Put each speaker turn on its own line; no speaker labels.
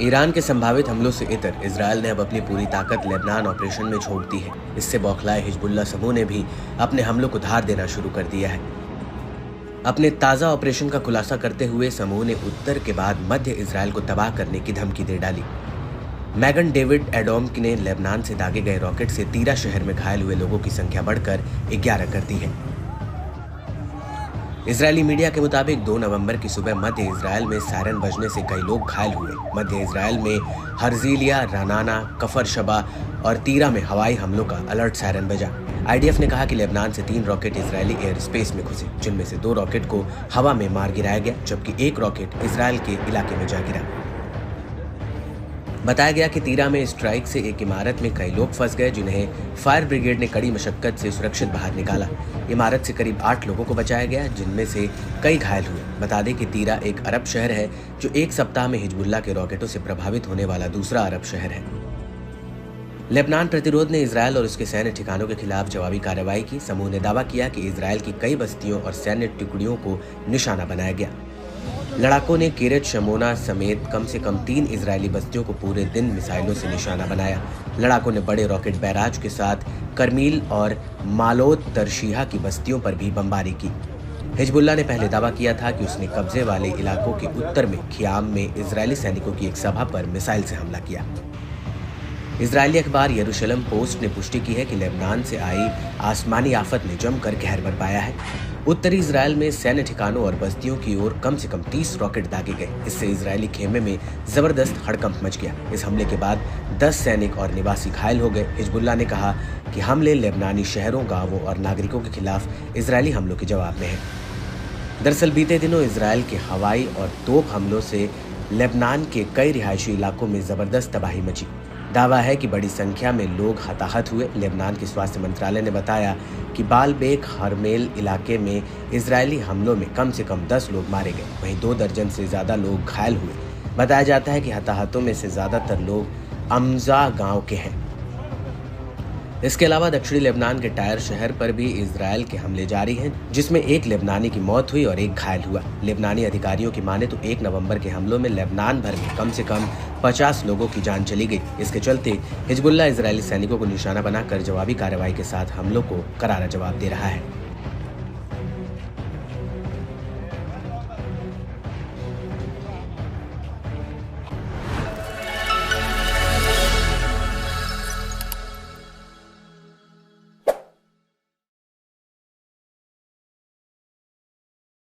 Iran के संभावित हमलों से इतर इजरायल ने अब अपनी पूरी ताकत लेबनान ऑपरेशन में झोंक दी है। इससे बौखलाए हिजबुल्ला समूह ने भी अपने हमलों को धार देना शुरू कर दिया है। अपने ताज़ा ऑपरेशन का खुलासा करते हुए समूह ने उत्तर के बाद मध्य इजरायल को तबाह करने की धमकी दे डाली। मैगन डेविड एडोम ने लेबनान से दागे गए रॉकेट से तीरा शहर में घायल हुए लोगों की संख्या बढ़कर 11 कर दी है। इजरायली मीडिया के मुताबिक 2 नवंबर की सुबह मध्य इजरायल में सायरन बजने से कई लोग घायल हुए। मध्य इजरायल में हर्जिलिया, रानाना, कफर शबा और तीरा में हवाई हमलों का अलर्ट सायरन बजा। आईडीएफ ने कहा कि लेबनान से 3 रॉकेट इजरायली एयर स्पेस में घुसे, जिनमें से 2 रॉकेट को हवा में मार गिराया गया, जबकि 1 रॉकेट इजरायल के इलाके में जा गिरा। बताया गया कि तीरा में स्ट्राइक से एक इमारत में कई लोग फंस गए, जिन्हें फायर ब्रिगेड ने कड़ी मशक्कत से सुरक्षित बाहर निकाला। इमारत से करीब 8 लोगों को बचाया गया, जिनमें से कई घायल हुए। बता दें कि तीरा एक अरब शहर है, जो एक सप्ताह में हिजबुल्लाह के रॉकेटों से प्रभावित होने वाला दूसरा अरब शहर है। लेबनान प्रतिरोध ने इजरायल और उसके सैन्य ठिकानों के खिलाफ जवाबी कार्रवाई की। समूह ने दावा किया कि इजरायल की कई बस्तियों और सैन्य टुकड़ियों को निशाना बनाया गया। लड़ाकों ने किरेत शमोना समेत कम से कम 3 इजरायली बस्तियों को पूरे दिन मिसाइलों से निशाना बनाया। लड़ाकों ने बड़े रॉकेट बैराज के साथ करमील और मालोत तरशीहा की बस्तियों पर भी बमबारी की। हिजबुल्लाह ने पहले दावा किया था कि उसने कब्जे वाले इलाकों के उत्तर में खियाम में इजरायली सैनिकों की एक सभा पर मिसाइल से हमला किया। इजरायली अखबार यरूशलेम पोस्ट ने पुष्टि की है कि लेबनान से आई आसमानी आफत ने जमकर कहर बरपाया है। उत्तरी इजरायल में सैन्य ठिकानों और बस्तियों की ओर कम से कम 30 रॉकेट दागे गए। इससे इजरायली खेमे में जबरदस्त हड़कंप मच गया। इस हमले के बाद 10 सैनिक और निवासी घायल हो गए। हिजबुल्लाह ने कहा कि हमले लेबनानी शहरों, गांवों और नागरिकों के खिलाफ इजरायली हमलों के जवाब में है। दरअसल बीते दिनों इजरायल के हवाई और तोप हमलों से लेबनान के कई रिहायशी इलाकों में जबरदस्त तबाही मची। दावा है कि बड़ी संख्या में लोग हताहत हुए। लेबनान के स्वास्थ्य मंत्रालय ने बताया कि बालबेक हरमेल इलाके में इजरायली हमलों में कम से कम 10 लोग मारे गए, वहीं 2 दर्जन से ज्यादा लोग घायल हुए। बताया जाता है कि हताहतों में से ज्यादातर लोग अमजा गांव के हैं। इसके अलावा दक्षिणी लेबनान के टायर शहर पर भी इजरायल के हमले जारी हैं, जिसमें एक लेबनानी की मौत हुई और एक घायल हुआ। लेबनानी अधिकारियों की माने तो 1 नवंबर के हमलों में लेबनान भर में कम से कम 50 लोगों की जान चली गई। इसके चलते हिजबुल्लाह इजरायली सैनिकों को निशाना बनाकर जवाबी कार्रवाई के साथ हमलों को करारा जवाब दे रहा है।